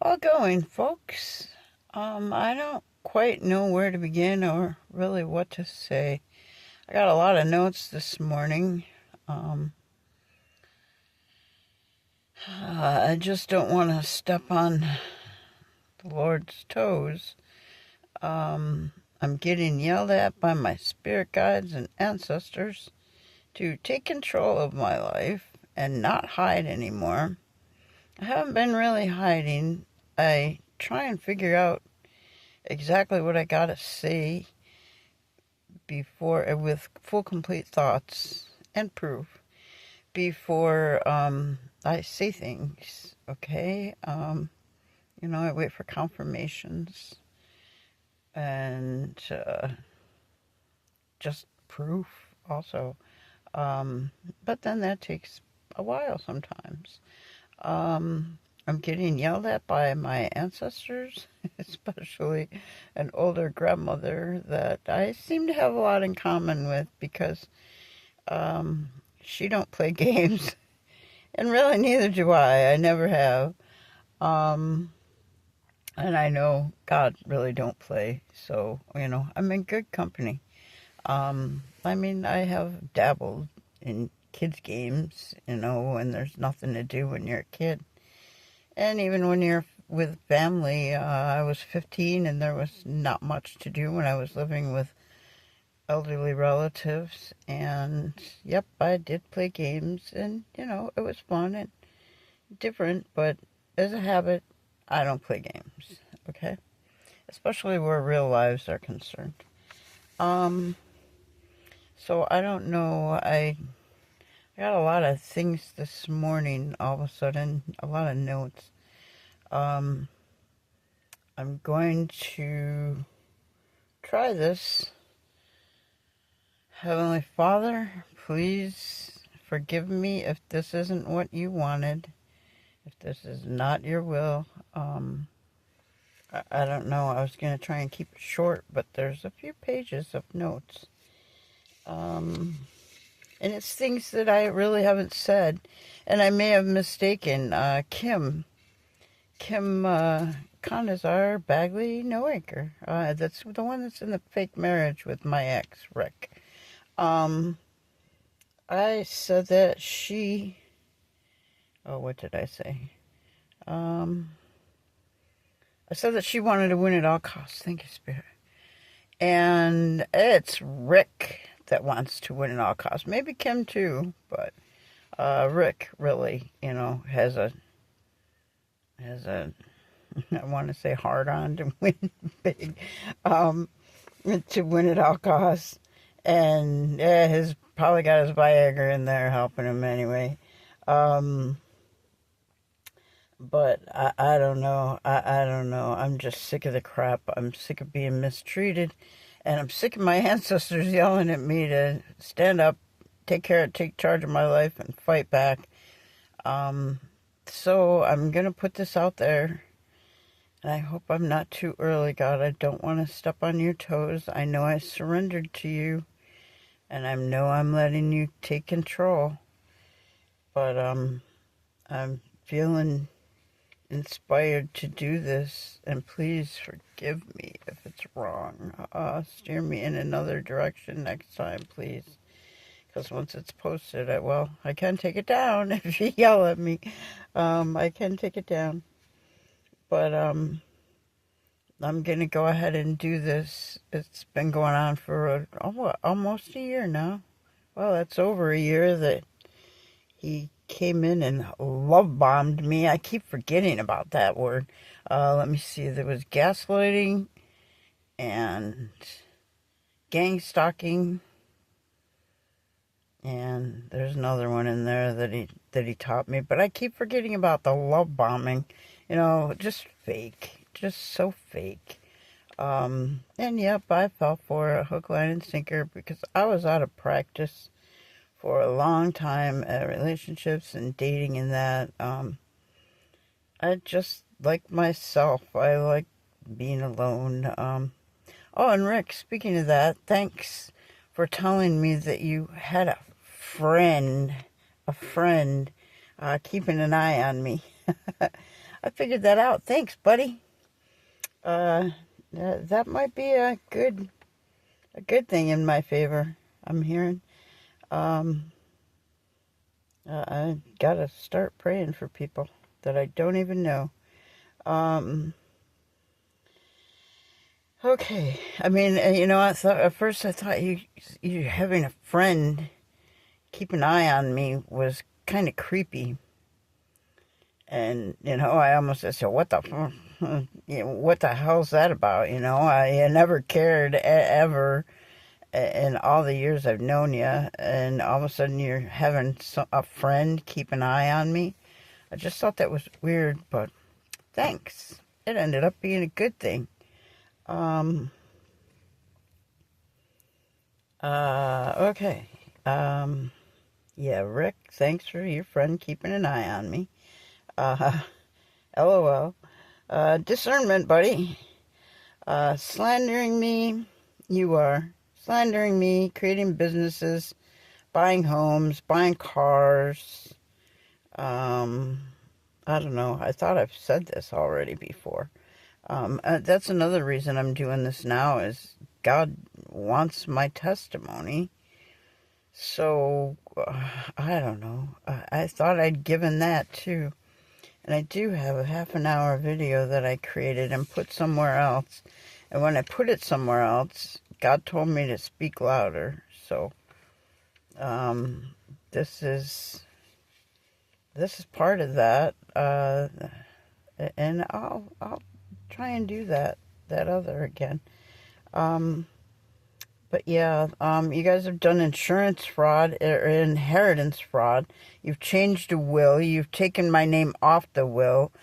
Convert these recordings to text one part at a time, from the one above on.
Well, going, folks. I don't quite know where to begin or really what to say. I got a lot of notes this morning. Um, I just don't want to step on the Lord's toes. I'm getting yelled at by my spirit guides and ancestors to take control of my life and not hide anymore. I haven't been really hiding. I try and figure out exactly what I gotta say before, with full complete thoughts and proof before I say things. Okay, I wait for confirmations and just proof also. But then that takes a while sometimes. I'm getting yelled at by my ancestors, especially an older grandmother that I seem to have a lot in common with because she don't play games, and really neither do I. I never have. Um, and I know God really don't play, so I'm in good company. I have dabbled in kids games, when there's nothing to do when you're a kid. And even when you're with family, I was 15 and there was not much to do when I was living with elderly relatives. And yep, I did play games and, it was fun and different, but as a habit, I don't play games, okay? Especially where real lives are concerned. Um, so I don't know. I got a lot of things this morning, all of a sudden, a lot of notes. Um, I'm going to try this. Heavenly Father, please forgive me if this isn't what you wanted, if this is not your will. I don't know. I was going to try and keep it short, but there's a few pages of notes. And it's things that I really haven't said, and I may have mistaken. Kim Conazar Bagley Noacre. That's the one that's in the fake marriage with my ex, Rick. Um, I said that she. Oh, what did I say? I said that she wanted to win at all costs. Thank you, Spirit. And it's Rick that wants to win at all costs. Maybe Kim too, but Rick really, has a I want to say hard on to win big, um, to win at all costs. And yeah, he's probably got his Viagra in there helping him anyway. Um, but I don't know. I don't know. I'm just sick of the crap. I'm sick of being mistreated. And I'm sick of my ancestors yelling at me to stand up, take charge of my life, and fight back. So I'm going to put this out there. And I hope I'm not too early, God. I don't want to step on your toes. I know I surrendered to you. And I know I'm letting you take control. But I'm feeling inspired to do this, and please forgive me if it's wrong. Steer me in another direction next time, please. Because once it's posted, I can take it down if you yell at me. I can take it down. But I'm going to go ahead and do this. It's been going on for almost a year now. Well, that's over a year that he came in and love bombed me. I keep forgetting about that word. Let me see. There was gaslighting and gang stalking, and there's another one in there that he taught me. But I keep forgetting about the love bombing. Just fake, just so fake. And yep, I fell for a hook, line, and sinker because I was out of practice for a long time at relationships and dating and that. I just like myself. I like being alone. Oh, and Rick, speaking of that, thanks for telling me that you had a friend keeping an eye on me. I figured that out. Thanks, buddy. That might be a good thing in my favor. I'm hearing. Um, I gotta start praying for people that I don't even know. Um, okay. I mean, I thought at first you having a friend keep an eye on me was kind of creepy. And, I almost said, what what the hell's that about? I never cared ever in all the years I've known you. And all of a sudden you're having a friend keep an eye on me. I just thought that was weird, but thanks. It ended up being a good thing. Okay. Yeah, Rick, thanks for your friend keeping an eye on me. LOL. Discernment, buddy. Slandering me, you are. Slandering me, creating businesses, buying homes, buying cars. I don't know. I thought I've said this already before. That's another reason I'm doing this now is God wants my testimony. So, I don't know. I thought I'd given that too. And I do have a half an hour video that I created and put somewhere else. And when I put it somewhere else, God told me to speak louder. So, this is part of that. And I'll try and do that other again. But yeah, you guys have done insurance fraud or inheritance fraud. You've changed a will. You've taken my name off the will.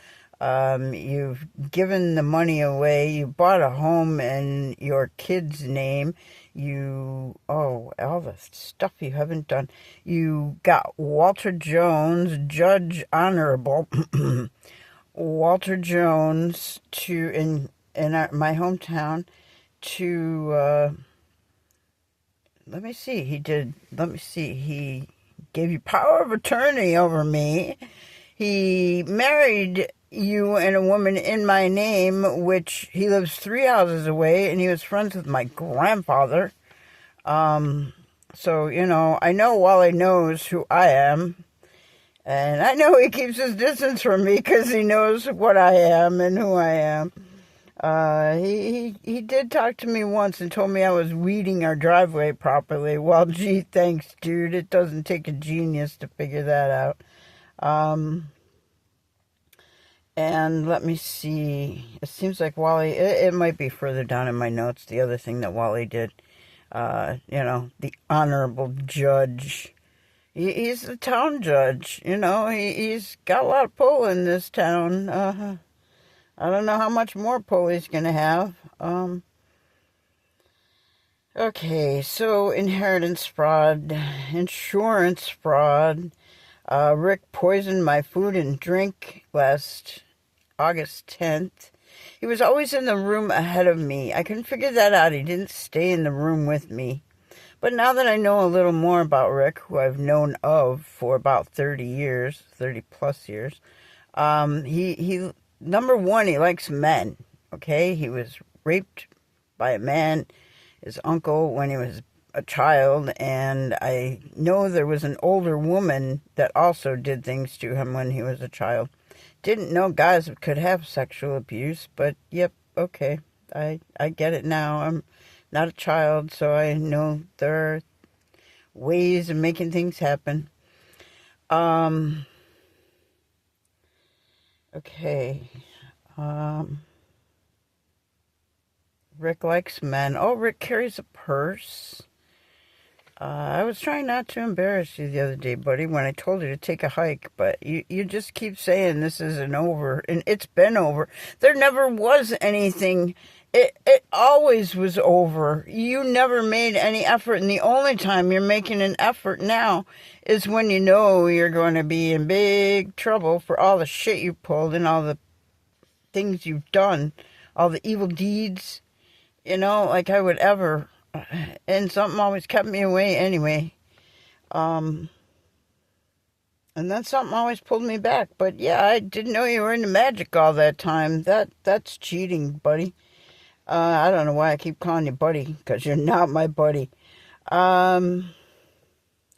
You've given the money away. You bought a home in your kid's name. All the stuff you haven't done. You got Walter Jones, Judge Honorable Walter Jones in my hometown to, let me see, he gave you power of attorney over me. He married you and a woman in my name, which he lives 3 houses away, and he was friends with my grandfather. So, I know Wally knows who I am. And I know he keeps his distance from me because he knows what I am and who I am. He did talk to me once and told me I was weeding our driveway properly. Well, gee, thanks, dude. It doesn't take a genius to figure that out. And let me see. It seems like Wally, it might be further down in my notes, the other thing that Wally did. The honorable judge. He's the town judge. He's got a lot of pull in this town. I don't know how much more pull he's going to have. Okay, so inheritance fraud, insurance fraud. Rick poisoned my food and drink last August 10th. He was always in the room ahead of me. I couldn't figure that out. He didn't stay in the room with me. But now that I know a little more about Rick, who I've known of for about 30 plus years, he number one, he likes men, okay? He was raped by a man, his uncle, when he was a child, and I know there was an older woman that also did things to him when he was a child. Didn't know guys could have sexual abuse, but yep, okay, I get it now. I'm not a child, so I know there are ways of making things happen. Okay. Rick likes men. Oh, Rick carries a purse. I was trying not to embarrass you the other day, buddy, when I told you to take a hike, but you just keep saying this isn't over, and it's been over. There never was anything. It always was over. You never made any effort, and the only time you're making an effort now is when you know you're going to be in big trouble for all the shit you pulled and all the things you've done, all the evil deeds, like I would ever. And something always kept me away anyway. And And then something always pulled me back. But yeah, I didn't know you were into magic all that time. That's cheating, buddy. I don't know why I keep calling you buddy, because you're not my buddy. How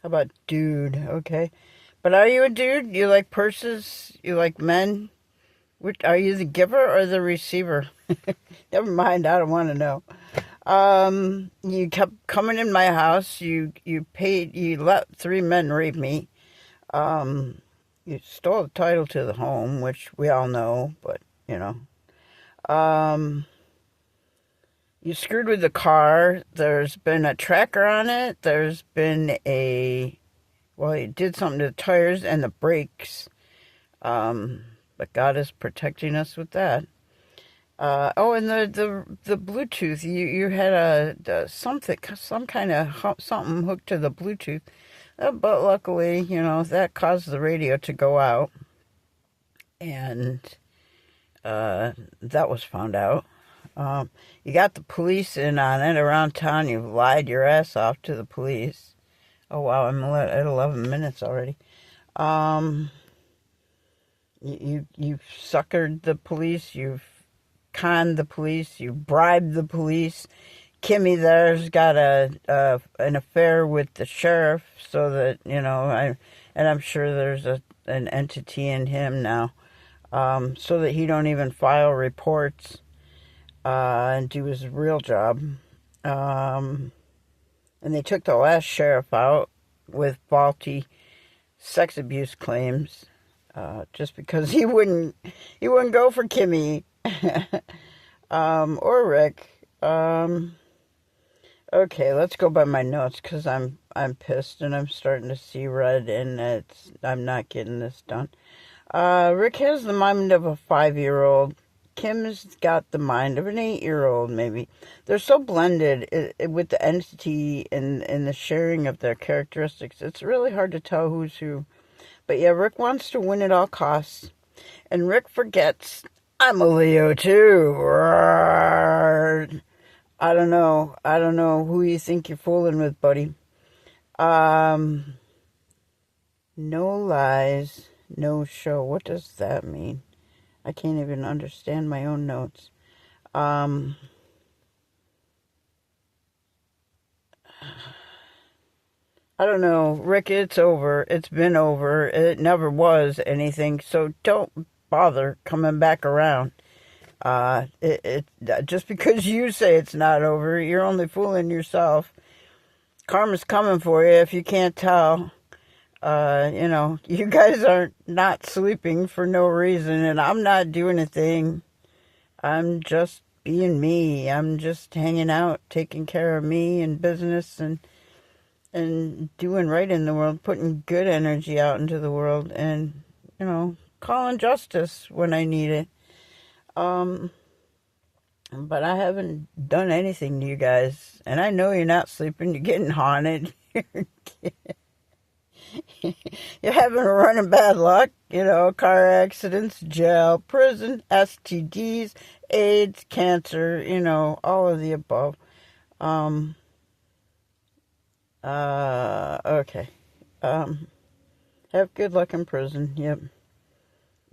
about dude? Okay. But are you a dude? You like purses? You like men? Are you the giver or the receiver? Never mind, I don't want to know. You kept coming in my house. You let 3 men rape me. You stole the title to the home, which we all know, but, you know. You screwed with the car. There's been a tracker on it. There's been you did something to the tires and the brakes. But God is protecting us with that. And the Bluetooth. You had some kind of something hooked to the Bluetooth. But luckily, that caused the radio to go out. And that was found out. You got the police in on it around town. You've lied your ass off to the police. Oh, wow, I'm at 11 minutes already. You've suckered the police. You've conned the police. You bribed the police. Kimmy there's got an affair with the sheriff, so that, I'm sure there's an entity in him now, so that he don't even file reports and do his real job. And they took the last sheriff out with faulty sex abuse claims, just because he wouldn't go for Kimmy or Rick. Okay, let's go by my notes, because I'm pissed and I'm starting to see red, and I'm not getting this done. Rick has the mind of a 5-year-old. Kim's got the mind of an 8-year-old, maybe. They're so blended with the entity and the sharing of their characteristics. It's really hard to tell who's who. But yeah, Rick wants to win at all costs. And Rick forgets, I'm a Leo too. I don't know who you think you're fooling with, buddy. No lies, no show. What does that mean? I can't even understand my own notes. I don't know. Rick, it's over. It's been over. It never was anything, so don't bother coming back around. Just because you say it's not over, you're only fooling yourself. Karma's coming for you if you can't tell. You guys aren't not sleeping for no reason, and I'm not doing a thing. I'm just being me. I'm just hanging out, taking care of me and business, and doing right in the world, putting good energy out into the world, and, calling justice when I need it. But I haven't done anything to you guys, and I know you're not sleeping. You're getting haunted. You're having a run of bad luck, car accidents, jail, prison, STDs, AIDS, cancer, all of the above. Okay. Have good luck in prison. Yep.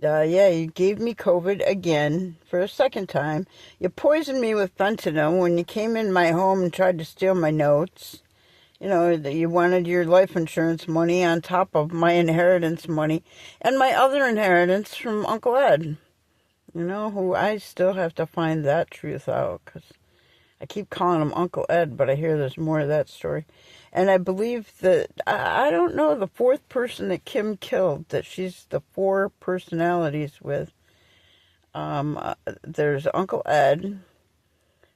Yeah, you gave me COVID again for a second time. You poisoned me with fentanyl when you came in my home and tried to steal my notes. You wanted your life insurance money on top of my inheritance money and my other inheritance from Uncle Ed. Who I still have to find that truth out, because I keep calling him Uncle Ed, but I hear there's more of that story. And I believe that, I don't know, the 4th person that Kim killed, that she's the 4 personalities with. There's Uncle Ed.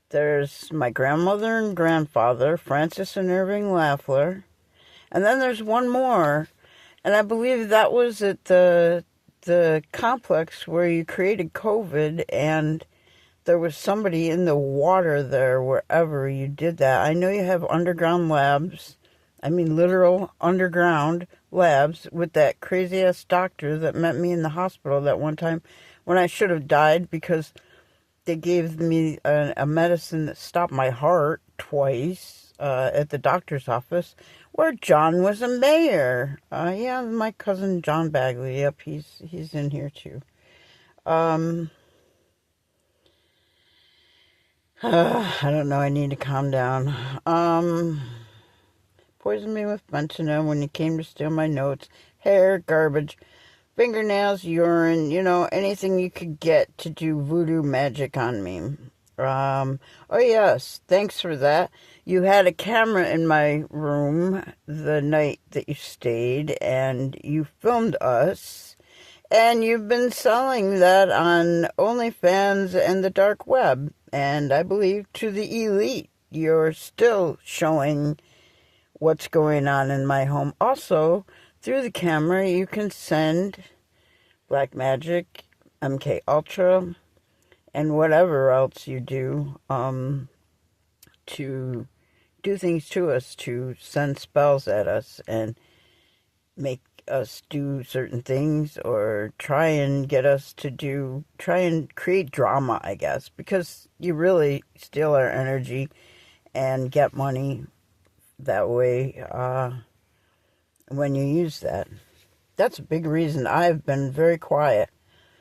There's my grandmother and grandfather, Francis and Irving Lafleur. And then there's one more. And I believe that was at the complex where you created COVID, and there was somebody in the water there wherever you did that. I know you have underground labs. I mean, literal underground labs with that crazy-ass doctor that met me in the hospital that one time when I should have died, because they gave me a medicine that stopped my heart twice at the doctor's office, where John was a mayor. Yeah, my cousin John Bagley. Yep, he's in here too. I don't know. I need to calm down. Poisoned me with fentanyl when he came to steal my notes. Hair, garbage, fingernails, urine, anything you could get to do voodoo magic on me. Oh yes, thanks for that. You had a camera in my room the night that you stayed, and you filmed us, and you've been selling that on OnlyFans and the dark web, and I believe to the elite. You're still showing what's going on in my home. Also, through the camera, you can send black magic, MK Ultra, and whatever else you do to do things to us, to send spells at us and make us do certain things, or try and create drama, I guess, because you really steal our energy and get money that way when you use that. That's a big reason I've been very quiet,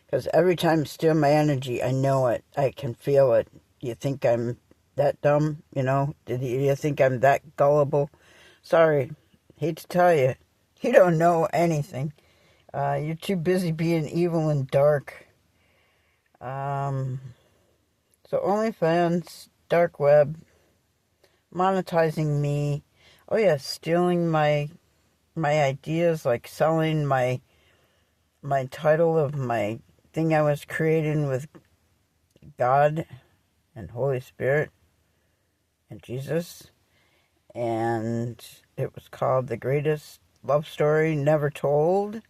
because every time you steal my energy, I know it. I can feel it. You think I'm that dumb? Do you think I'm that gullible? Sorry. Hate to tell you. You don't know anything. You're too busy being evil and dark. So OnlyFans, dark web, monetizing me. Oh yeah, stealing my ideas, like selling my title of my thing I was creating with God and Holy Spirit and Jesus, and it was called The Greatest Love Story Never Told.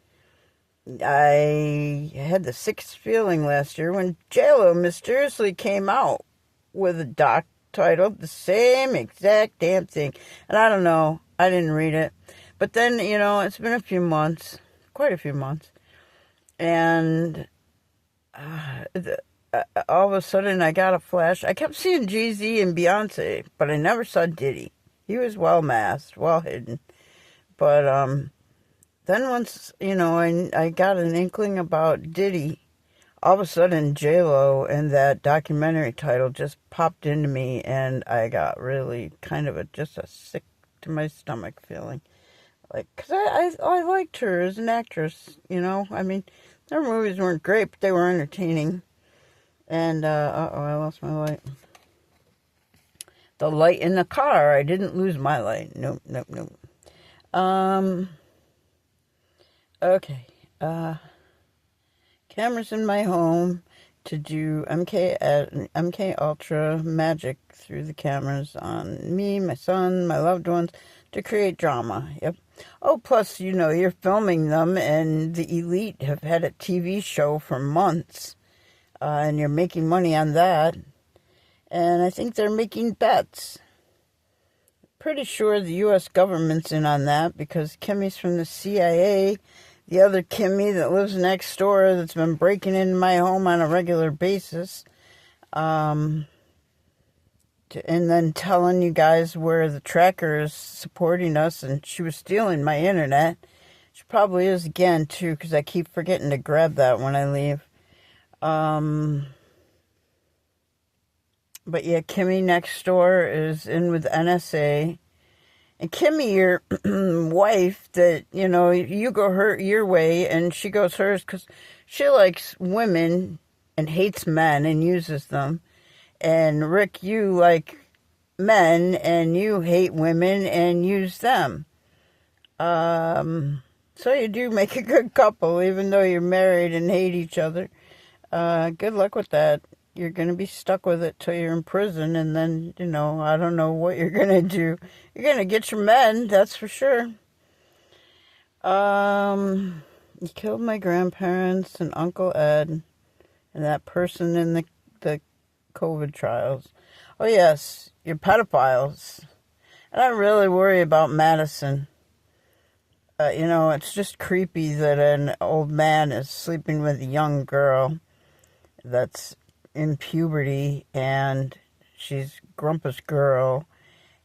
I had the sixth feeling last year when JLo mysteriously came out with a doc titled the same exact damn thing, and I don't know, I didn't read it, but then it's been a few months, quite a few months, and all of a sudden I got a flash. I kept seeing Jay-Z and Beyonce, but I never saw Diddy. He was well masked, well hidden. But then once, I got an inkling about Diddy, all of a sudden J-Lo and that documentary title just popped into me, and I got really kind of just a sick to my stomach feeling. Like, because I liked her as an actress, I mean, their movies weren't great, but they were entertaining. And, I lost my light. The light in the car. I didn't lose my light. Nope. Okay. Cameras in my home to do MK Ultra magic through the cameras on me, my son, my loved ones, to create drama. Yep. Oh, plus, you're filming them, and the elite have had a TV show for months. And you're making money on that. And I think they're making bets. Pretty sure the U.S. government's in on that, because Kimmy's from the CIA. The other Kimmy that lives next door that's been breaking into my home on a regular basis. And then telling you guys where the tracker is supporting us, and she was stealing my internet. She probably is again, too, because I keep forgetting to grab that when I leave. But yeah, Kimmy next door is in with NSA. And Kimmy, your wife, that, you go your way and she goes hers, because she likes women and hates men and uses them. And Rick, you like men and you hate women and use them. So you do make a good couple, even though you're married and hate each other. Good luck with that. You're going to be stuck with it till you're in prison, and then, I don't know what you're going to do. You're going to get your men, that's for sure. You killed my grandparents and Uncle Ed and that person in the COVID trials. Oh, yes, you're pedophiles. And I really worry about Madison. It's just creepy that an old man is sleeping with a young girl that's in puberty, and she's Grumpus Girl.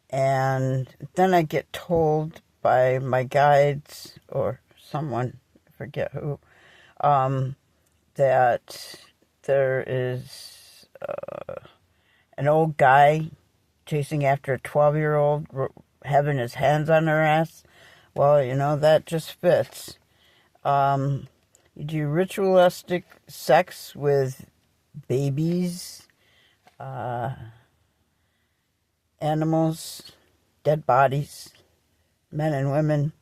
And then I get told by my guides or someone, I forget who, that there is an old guy chasing after a 12-year-old, having his hands on her ass. Well, that just fits. You do ritualistic sex with babies, animals, dead bodies, men and women,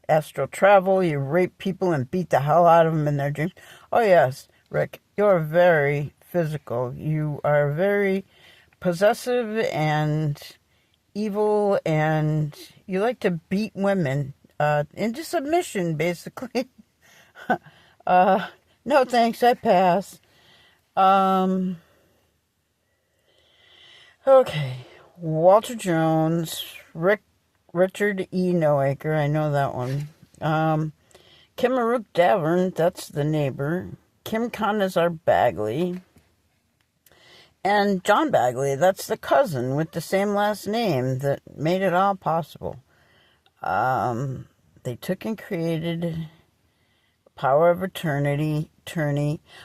astral travel. You rape people and beat the hell out of them in their dreams. Oh, yes, Rick, you're very physical. You are very possessive and evil, and you like to beat women into submission, basically. No thanks, I pass. Okay, Walter Jones, Richard E. Noacre, I know that one. Kim Maruk Davern, that's the neighbor. Kim Conazar Bagley. And John Bagley, that's the cousin with the same last name that made it all possible. They took and created power of attorney.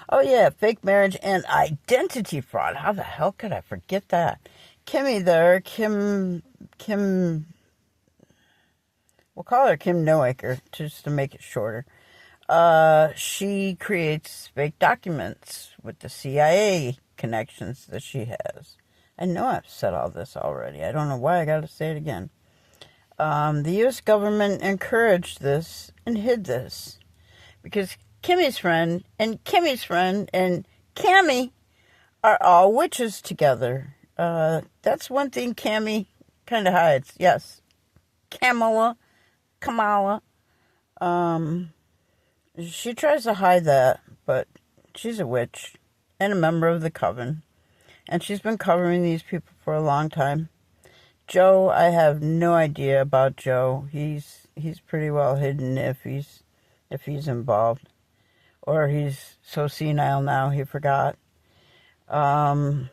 Oh yeah, fake marriage and identity fraud. How the hell could I forget that? Kimmy there, Kim, we'll call her Kim Noacre, just to make it shorter. She creates fake documents with the CIA connections that she has. I know I've said all this already. I don't know why I got to say it again. The U.S. government encouraged this and hid this because Kimmy's friend and Kimmy's friend and Cammy are all witches together. That's one thing Cammy kind of hides. Yes, Kamala. She tries to hide that, but she's a witch and a member of the Coven. And she's been covering these people for a long time. Joe, I have no idea about Joe. He's pretty well hidden if he's involved. Or he's so senile now he forgot. Cars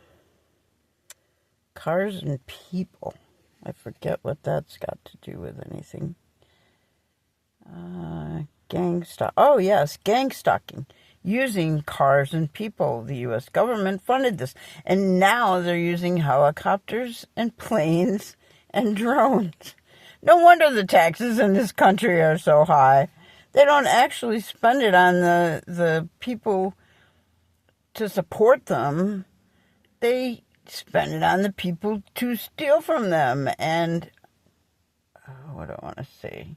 and people. I forget what that's got to do with anything. Gang stalk. Oh, yes, gang stalking. Using cars and people. The U.S. government funded this. And now they're using helicopters and planes and drones. No wonder the taxes in this country are so high. They don't actually spend it on the people to support them. They spend it on the people to steal from them. And, what do I want to say?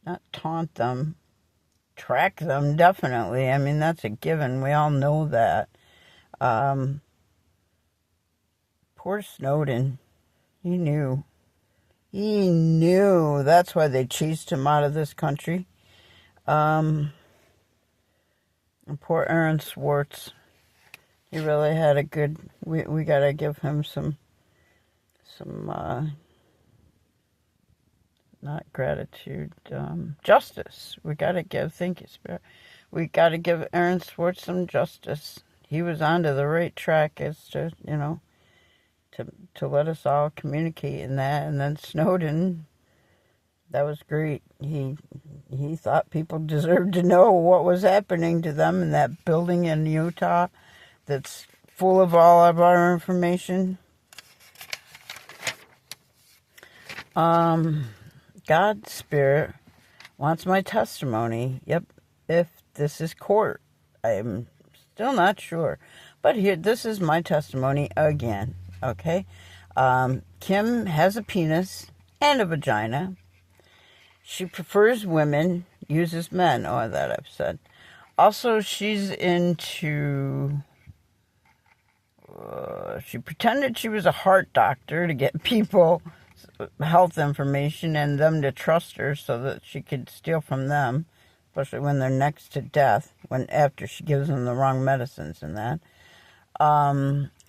Not taunt them. Track them, definitely. I mean, that's a given. We all know that. Poor Snowden. He knew. That's why they chased him out of this country. And poor Aaron Swartz. He really had a good... We got to give him some not gratitude, justice. We got to give, thank you, Spirit. We got to give Aaron Swartz some justice. He was onto the right track as to, to let us all communicate in that. And then Snowden, that was great. He thought people deserved to know what was happening to them in that building in Utah that's full of all of our information. God's Spirit wants my testimony. Yep, if this is court. I'm still not sure. But here, this is my testimony again, okay? Kim has a penis and a vagina. She prefers women, uses men. Oh, that I've said. Also, she's into... she pretended she was a heart doctor to get people health information and them to trust her so that she could steal from them, especially when they're next to death, after she gives them the wrong medicines and that.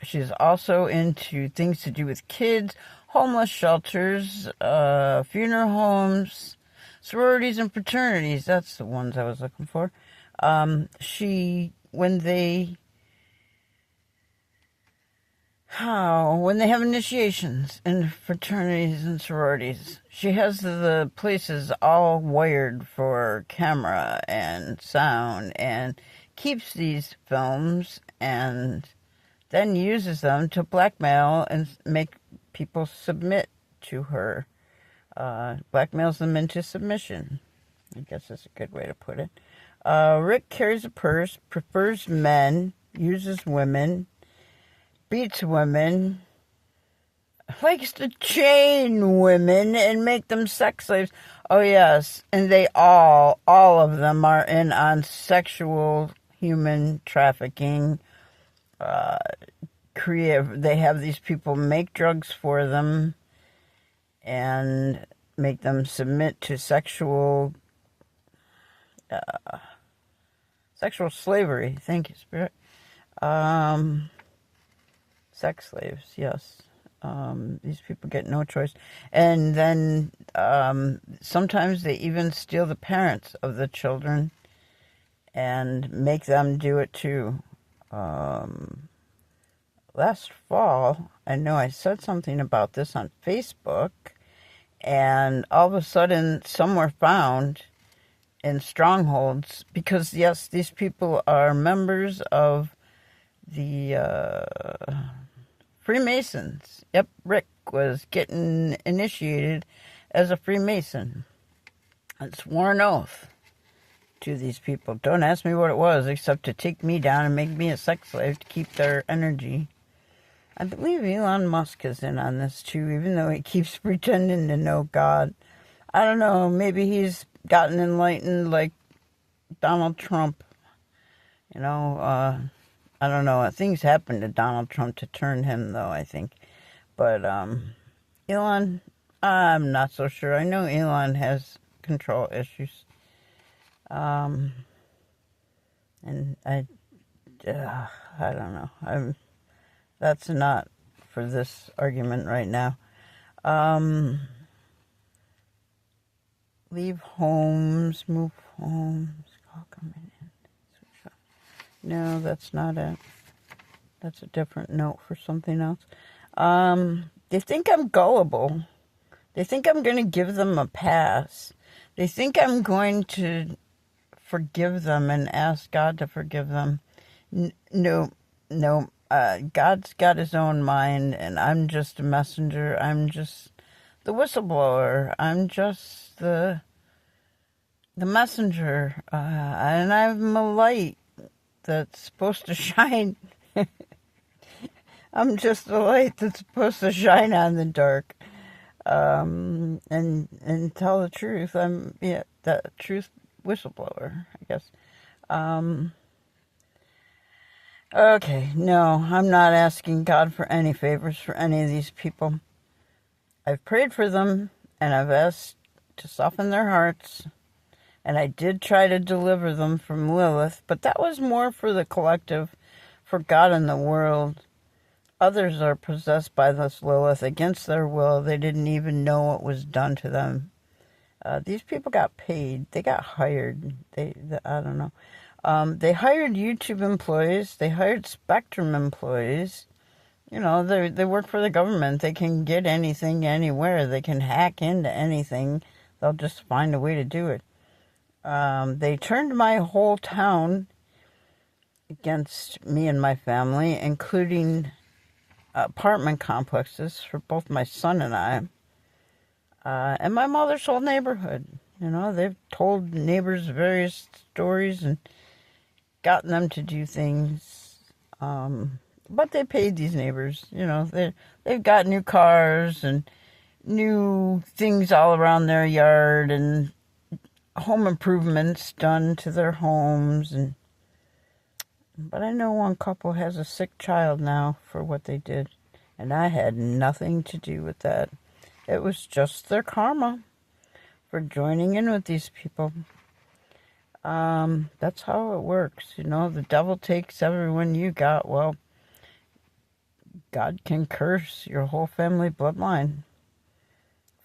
She's also into things to do with kids, homeless shelters, funeral homes, sororities and fraternities. That's the ones I was looking for. how, when they have initiations in fraternities and sororities, she has the places all wired for camera and sound and keeps these films and then uses them to blackmail and make people submit to her. Blackmails them into submission. I guess that's a good way to put it. Rick carries a purse, prefers men, uses women, beats women, likes to chain women and make them sex slaves. Oh, yes. And they all of them are in on sexual human trafficking. They have these people make drugs for them and make them submit to sexual slavery. Thank you, Spirit. Sex slaves, yes. These people get no choice. And then sometimes they even steal the parents of the children and make them do it too. Last fall, I know I said something about this on Facebook, and all of a sudden some were found in strongholds because, yes, these people are members of the Freemasons. Yep, Rick was getting initiated as a Freemason. I'd sworn oath to these people. Don't ask me what it was, except to take me down and make me a sex slave to keep their energy. I believe Elon Musk is in on this too, even though he keeps pretending to know God. I don't know, maybe he's gotten enlightened like Donald Trump. You know, I don't know. Things happened to Donald Trump to turn him, though, I think. But Elon, I'm not so sure. I know Elon has control issues. And I don't know. That's not for this argument right now. Leave homes, move homes, call coming in. No, that's not it. That's a different note for something else. They think I'm gullible. They think I'm going to give them a pass. They think I'm going to forgive them and ask God to forgive them. No. God's got his own mind, and I'm just a messenger. I'm just the whistleblower. I'm just the messenger. And I'm a light that's supposed to shine. I'm just a light that's supposed to shine on the dark. And tell the truth. I'm the truth whistleblower, I guess. Okay, no, I'm not asking God for any favors for any of these people. I've prayed for them, and I've asked to soften their hearts, and I did try to deliver them from Lilith, but that was more for the collective, for God and the world. Others are possessed by this Lilith against their will. They didn't even know what was done to them. These people got paid. They got hired. I don't know. They hired YouTube employees. They hired Spectrum employees. You know, they work for the government. They can get anything anywhere. They can hack into anything. They'll just find a way to do it. They turned my whole town against me and my family, including apartment complexes for both my son and I. And my mother's whole neighborhood. You know, they've told neighbors various stories and gotten them to do things. But they paid these neighbors. You know, they've got new cars and new things all around their yard and home improvements done to their homes. But I know one couple has a sick child now for what they did. And I had nothing to do with that. It was just their karma for joining in with these people. That's how it works. You know, the devil takes everyone you got. Well, God can curse your whole family bloodline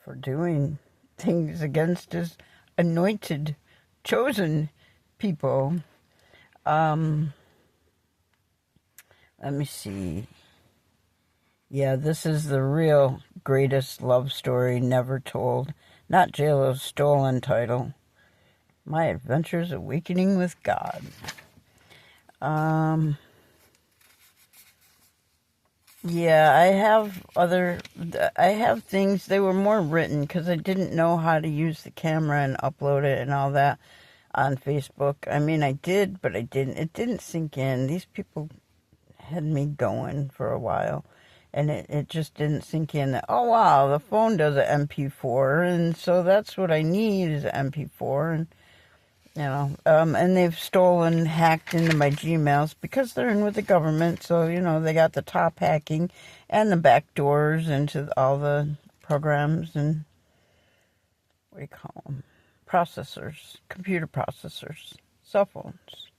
for doing things against his anointed, chosen people. Let me see. Yeah, this is the real greatest love story never told. Not JLo's stolen title. My Adventures Awakening with God. Yeah, I have things, they were more written because I didn't know how to use the camera and upload it and all that on Facebook. I mean, I did, but I didn't. It didn't sink in. These people had me going for a while, and it just didn't sink in that, oh, wow, the phone does an MP4, and so that's what I need is an MP4, and and they've hacked into my Gmails because they're in with the government. So, they got the top hacking and the back doors into all the programs and what do you call them? Processors, computer processors, cell phones.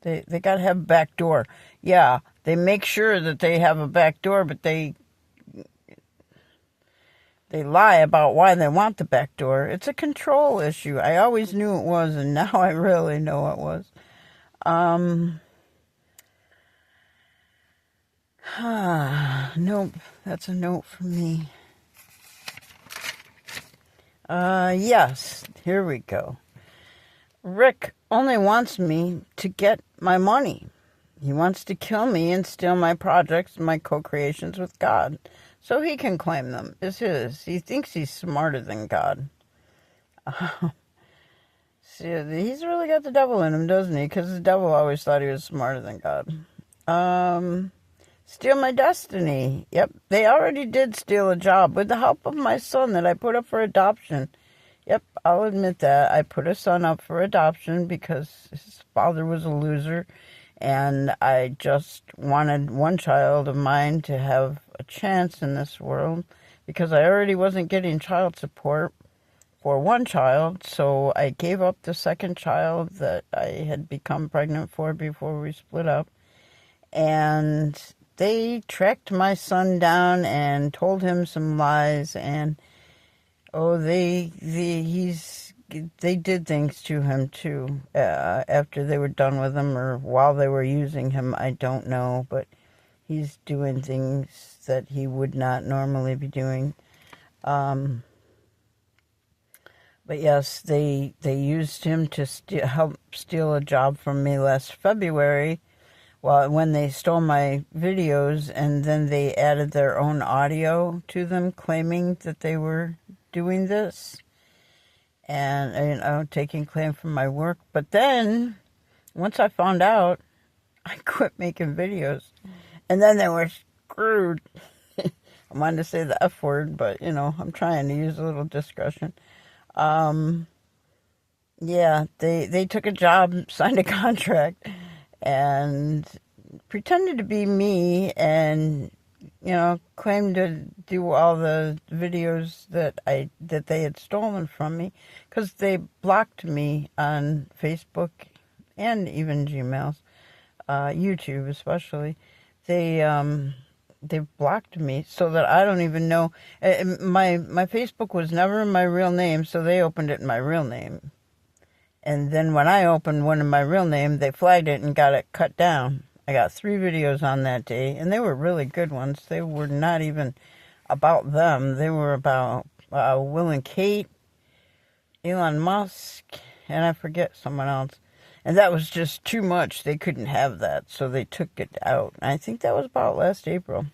They got to have a back door. Yeah, they make sure that they have a back door, but they lie about why they want the back door. It's a control issue. I always knew it was, and now I really know it was. Nope, that's a note from me. Yes, here we go. Rick only wants me to get my money. He wants to kill me and steal my projects and my co-creations with God, so he can claim them as his. He thinks he's smarter than God. See, he's really got the devil in him, doesn't he? Because the devil always thought he was smarter than God. Steal my destiny. Yep, they already did steal a job with the help of my son that I put up for adoption. Yep, I'll admit that. I put a son up for adoption because his father was a loser, and I just wanted one child of mine to have a chance in this world because I already wasn't getting child support for one child, so I gave up the second child that I had become pregnant for before we split up, and they tracked my son down and told him some lies, and they did things to him too after they were done with him or while they were using him. I don't know, but he's doing things that he would not normally be doing. But yes, they used him to help steal a job from me last February. Well, when they stole my videos, and then they added their own audio to them, claiming that they were doing this and taking claim for my work. But then, once I found out, I quit making videos, and then they were screwed. I wanted to say the F word, but I'm trying to use a little discretion. Yeah, they took a job, signed a contract, and pretended to be me and claimed to do all the videos that they had stolen from me, because they blocked me on Facebook and even Gmails, YouTube especially. They blocked me so that I don't even know. My Facebook was never my real name, so they opened it in my real name. And then when I opened one in my real name, they flagged it and got it cut down. I got 3 videos on that day, and they were really good ones. They were not even about them. They were about Will and Kate, Elon Musk, and I forget someone else. And that was just too much. They couldn't have that, so they took it out. I think that was about last April.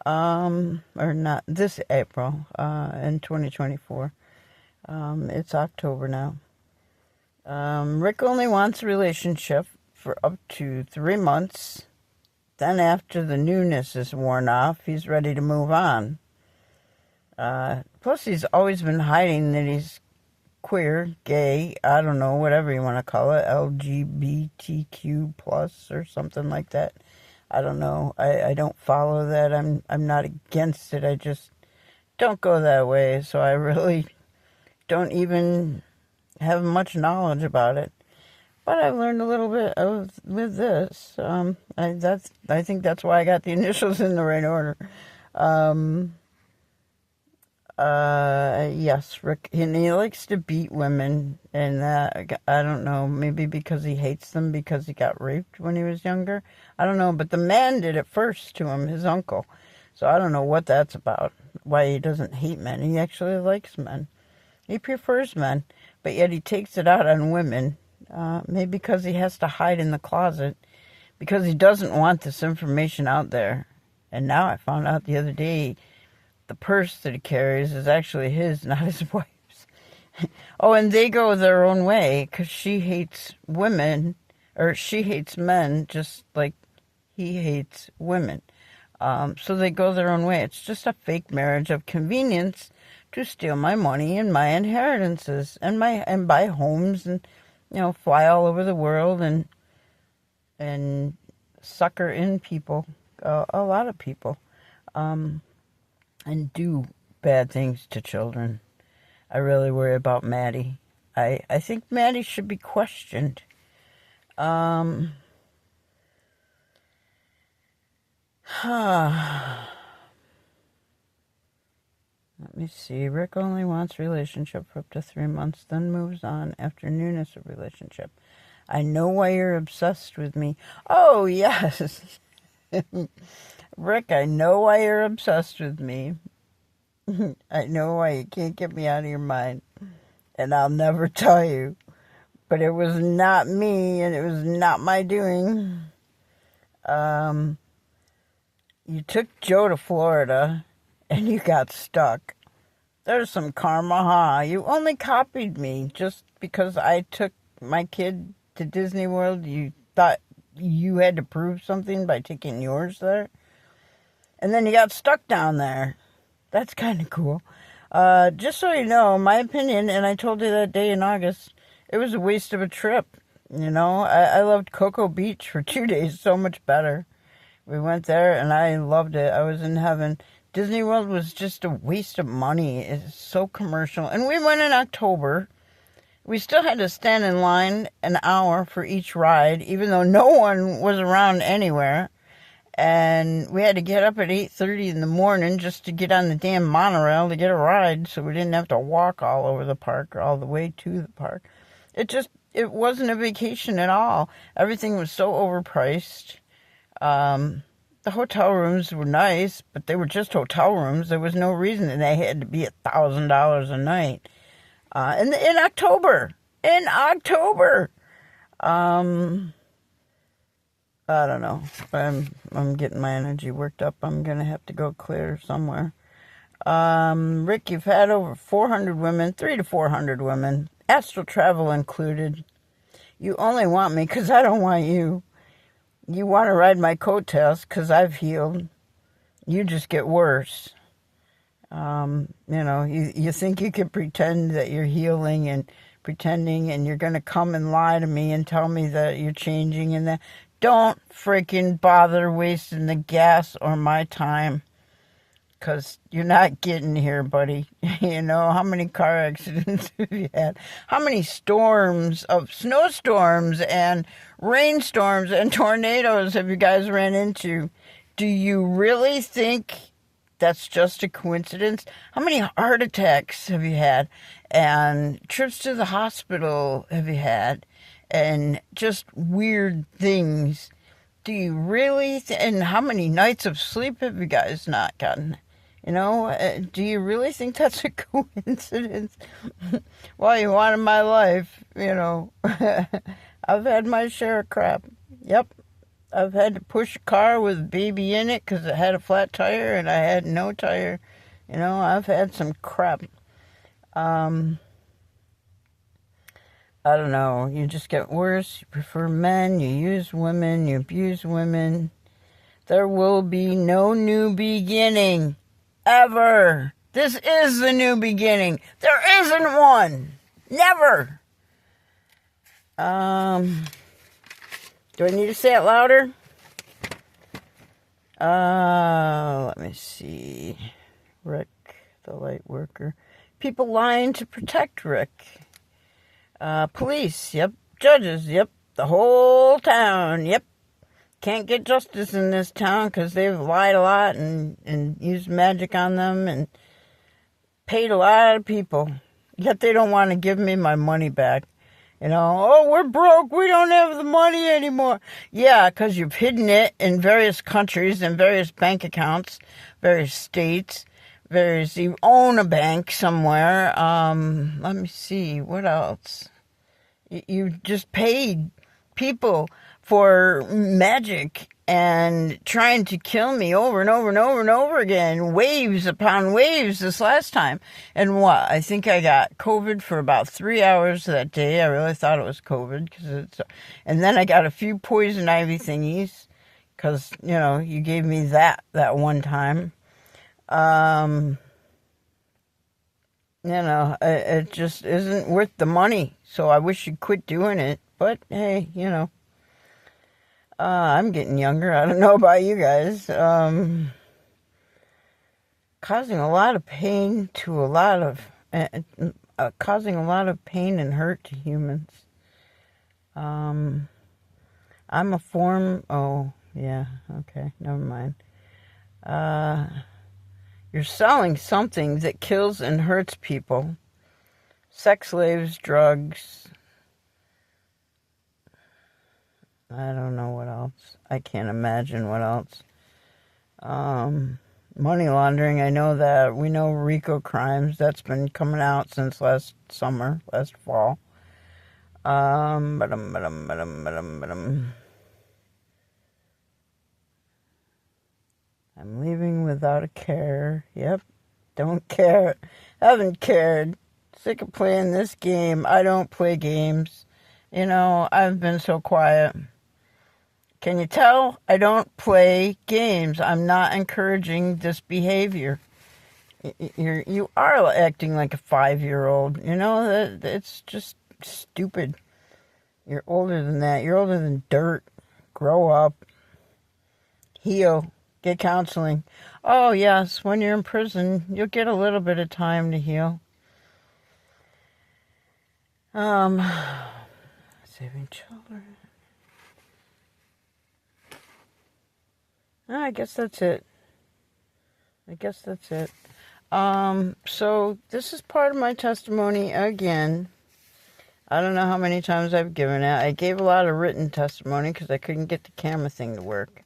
Or not this April, in 2024. It's October now. Rick only wants a relationship for up to 3 months. Then after the newness is worn off, he's ready to move on. Plus, he's always been hiding that he's queer, gay, I don't know, whatever you want to call it, LGBTQ plus or something like that. I don't know. I don't follow that. I'm not against it. I just don't go that way. So I really don't even have much knowledge about it. But I've learned a little bit with this. I think that's why I got the initials in the right order. Yes, Rick, and he likes to beat women, and I don't know, maybe because he hates them because he got raped when he was younger. I don't know, but the man did it first to him, his uncle. So I don't know what that's about, why he doesn't hate men. He actually likes men. He prefers men, but yet he takes it out on women, maybe because he has to hide in the closet, because he doesn't want this information out there. And now I found out the other day, the purse that he carries is actually his, not his wife's. Oh, and they go their own way because she hates women, or she hates men just like he hates women. So they go their own way. It's just a fake marriage of convenience to steal my money and my inheritances and buy homes and fly all over the world and sucker in people, a lot of people. And do bad things to children. I really worry about Maddie. I think Maddie should be questioned. Let me see. Rick only wants relationship for up to 3 months, then moves on after newness of relationship. I know why you're obsessed with me. Oh, yes. Rick, I know why you're obsessed with me. I know why you can't get me out of your mind. And I'll never tell you. But it was not me, and it was not my doing. You took Joe to Florida, and you got stuck. There's some karma, huh? You only copied me just because I took my kid to Disney World. You thought you had to prove something by taking yours there? And then you got stuck down there. That's kind of cool. Just so you know, my opinion, and I told you that day in August, it was a waste of a trip. I loved Cocoa Beach for 2 days so much better. We went there, and I loved it. I was in heaven. Disney World was just a waste of money. It's so commercial. And we went in October. We still had to stand in line an hour for each ride, even though no one was around anywhere. And we had to get up at 8:30 in the morning just to get on the damn monorail to get a ride, so we didn't have to walk all over the park or all the way to the park. It wasn't a vacation at all. Everything was so overpriced. The hotel rooms were nice, but they were just hotel rooms. There was no reason that they had to be $1,000 a night. In October. I don't know. I'm getting my energy worked up. I'm going to have to go clear somewhere. Rick, you've had over 400 women, 300 to 400 women, astral travel included. You only want me because I don't want you. You want to ride my coattails because I've healed. You just get worse. You think you can pretend that you're healing and pretending, and you're going to come and lie to me and tell me that you're changing and that. Don't freaking bother wasting the gas or my time, because you're not getting here, buddy. How many car accidents have you had? How many snowstorms and rainstorms and tornadoes have you guys ran into? Do you really think that's just a coincidence? How many heart attacks have you had? And trips to the hospital have you had? And just weird things. Do you really and how many nights of sleep have you guys not gotten? Do you really think that's a coincidence? Well, you wanted my life, I've had my share of crap. Yep. I've had to push a car with a baby in it because it had a flat tire and I had no tire. I've had some crap. I don't know, you just get worse, you prefer men, you use women, you abuse women. There will be no new beginning, ever. This is the new beginning. There isn't one. Never. Do I need to say it louder? Let me see. Rick, the light worker. People lying to protect Rick. Police, yep. Judges, yep. The whole town, yep. Can't get justice in this town because they've lied a lot and used magic on them. And paid a lot of people, yet they don't want to give me my money back. Oh, we're broke. We don't have the money anymore. Yeah, because you've hidden it in various countries and various bank accounts, various states, you own a bank somewhere. Let me see. What else? You just paid people for magic and trying to kill me over and over and over and over again, waves upon waves this last time. And what? I think I got COVID for about 3 hours that day. I really thought it was COVID. And then I got a few poison ivy thingies because, you gave me that one time. It just isn't worth the money. So I wish you'd quit doing it. But, hey, I'm getting younger. I don't know about you guys. Causing a lot of pain to causing a lot of pain and hurt to humans. I'm a form. Oh, yeah. Okay, never mind. You're selling something that kills and hurts people. Sex slaves, drugs. I don't know what else. I can't imagine what else. Money laundering, I know that. We know RICO crimes. That's been coming out since last fall. I'm leaving without a care. Yep. Don't care. Haven't cared. Sick of playing this game. I don't play games. I've been so quiet. Can you tell? I don't play games. I'm not encouraging this behavior. You are acting like a 5-year-old. It's just stupid. You're older than that. You're older than dirt. Grow up. Heal. Get counseling. Oh, yes, when you're in prison, you'll get a little bit of time to heal. Saving children. I guess that's it. So this is part of my testimony again. I don't know how many times I've given it. I gave a lot of written testimony because I couldn't get the camera thing to work.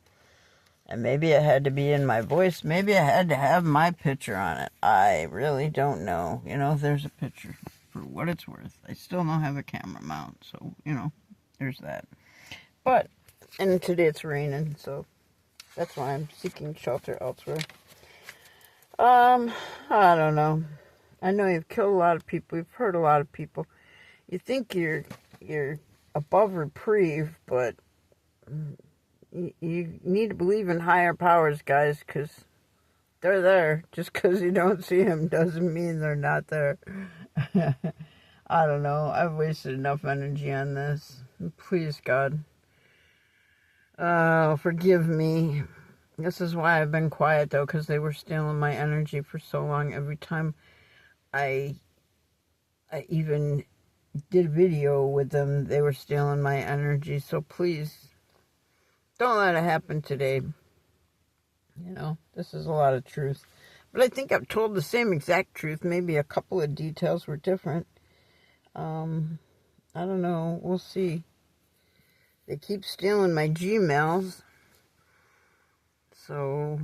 And maybe it had to be in my voice. Maybe I had to have my picture on it. I really don't know. There's a picture for what it's worth. I still don't have a camera mount. So, there's that. And today it's raining, so that's why I'm seeking shelter elsewhere. I don't know. I know you've killed a lot of people. You've hurt a lot of people. You think you're above reprieve, but you need to believe in higher powers, guys, because they're there. Just because you don't see them doesn't mean they're not there. I don't know. I've wasted enough energy on this. Please, God. Forgive me. This is why I've been quiet, though, because they were stealing my energy for so long. Every time I even did a video with them, they were stealing my energy. So please, don't let it happen today. This is a lot of truth. But I think I've told the same exact truth. Maybe a couple of details were different. I don't know. We'll see. They keep stealing my Gmails. So,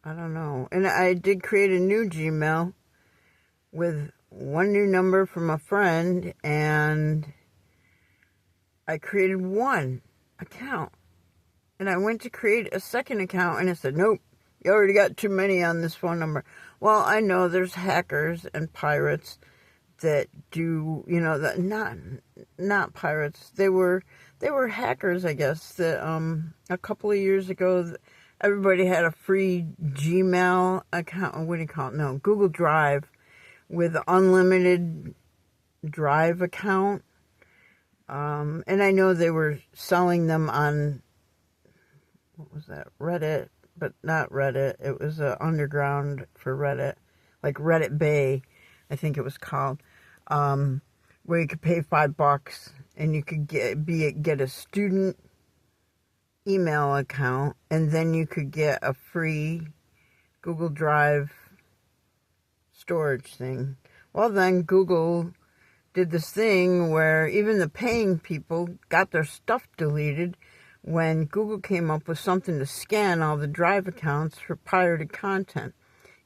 I don't know. And I did create a new Gmail with one new number from a friend. And I created one account. And I went to create a second account. And it said, nope, you already got too many on this phone number. Well, I know there's hackers and pirates that do, not pirates. They were hackers, I guess, that a couple of years ago, everybody had a free Gmail account. What do you call it? No, Google Drive with unlimited Drive account. And I know they were selling them on, what was that? Reddit, but not Reddit. It was underground for Reddit, like Reddit Bay, I think it was called, where you could pay $5 and you could get a student email account, and then you could get a free Google Drive storage thing. Well, then Google did this thing where even the paying people got their stuff deleted when Google came up with something to scan all the Drive accounts for pirated content.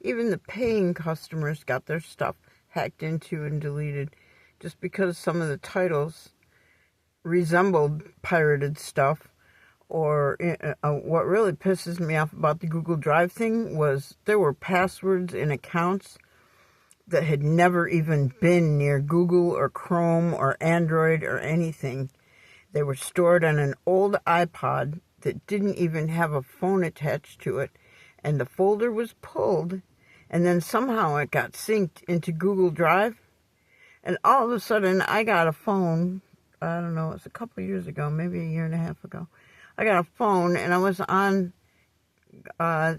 Even the paying customers got their stuff hacked into and deleted just because some of the titles resembled pirated stuff. Or what really pisses me off about the Google Drive thing was there were passwords in accounts that had never even been near Google or Chrome or Android or anything. They were stored on an old iPod that didn't even have a phone attached to it, and the folder was pulled, and then somehow it got synced into Google Drive, and all of a sudden I got a phone. I don't know, it was a couple years ago, maybe a year and a half ago. I got a phone, and I was on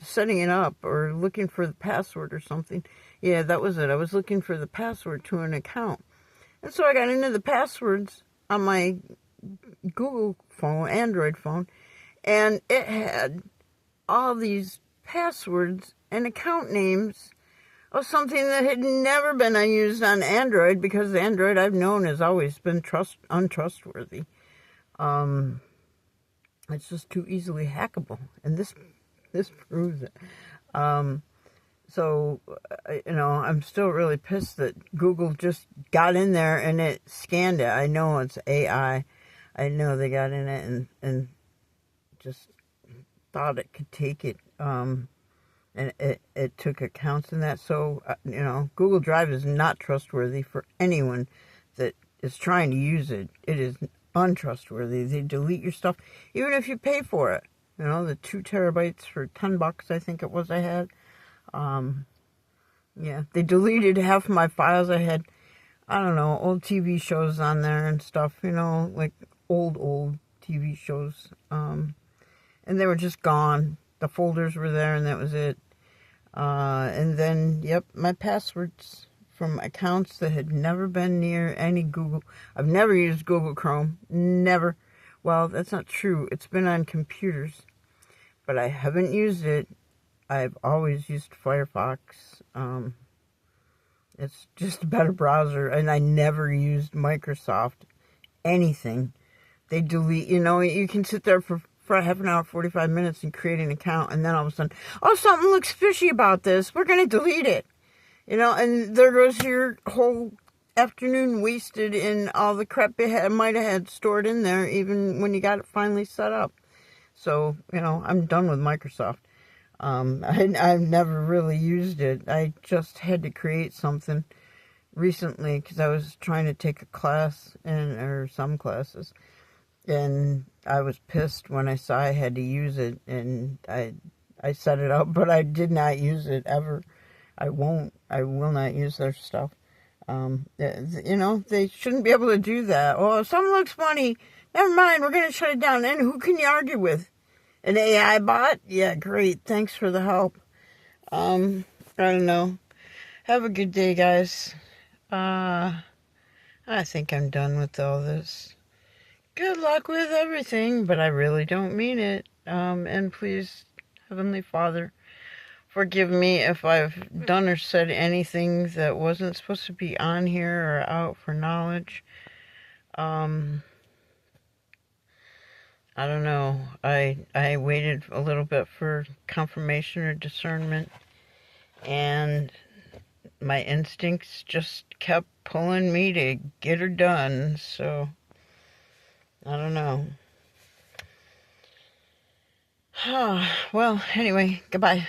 setting it up or looking for the password or something. Yeah, that was it. I was looking for the password to an account. And so I got into the passwords on my Google phone, Android phone, and it had all these passwords and account names of something that had never been used on Android, because Android I've known has always been untrustworthy. It's just too easily hackable, and this proves it. So, I'm still really pissed that Google just got in there and it scanned it. I know it's AI. I know they got in it and just thought it could take it. And it took accounts in that. So, Google Drive is not trustworthy for anyone that is trying to use it. It is untrustworthy. They delete your stuff, even if you pay for it. The 2 terabytes for $10, I think it was, I had. Yeah, they deleted half my files. I had, I don't know, old TV shows on there and stuff, like old TV shows. And they were just gone. The folders were there, and that was it. And then, my passwords from accounts that had never been near any Google. I've never used Google Chrome. Never. Well, that's not true. It's been on computers, but I haven't used it. I've always used Firefox. It's just a better browser, and I never used Microsoft anything. They delete, you can sit there for half an hour, 45 minutes and create an account, and then all of a sudden, oh, something looks fishy about this. We're going to delete it. And there goes your whole afternoon wasted in all the crap you might have had stored in there, even when you got it finally set up. So, I'm done with Microsoft. I've never really used it. I just had to create something recently because I was trying to take a class, or some classes, and I was pissed when I saw I had to use it, and I set it up, but I did not use it ever. I will not use their stuff. They shouldn't be able to do that. Oh, if something looks funny, never mind, we're going to shut it down. And who can you argue with? An AI bot? Yeah, great. Thanks for the help. I don't know. Have a good day, guys. I think I'm done with all this. Good luck with everything, but I really don't mean it. And please, Heavenly Father, forgive me if I've done or said anything that wasn't supposed to be on here or out for knowledge. I don't know. I waited a little bit for confirmation or discernment, and my instincts just kept pulling me to get her done, so I don't know. Well, anyway, goodbye.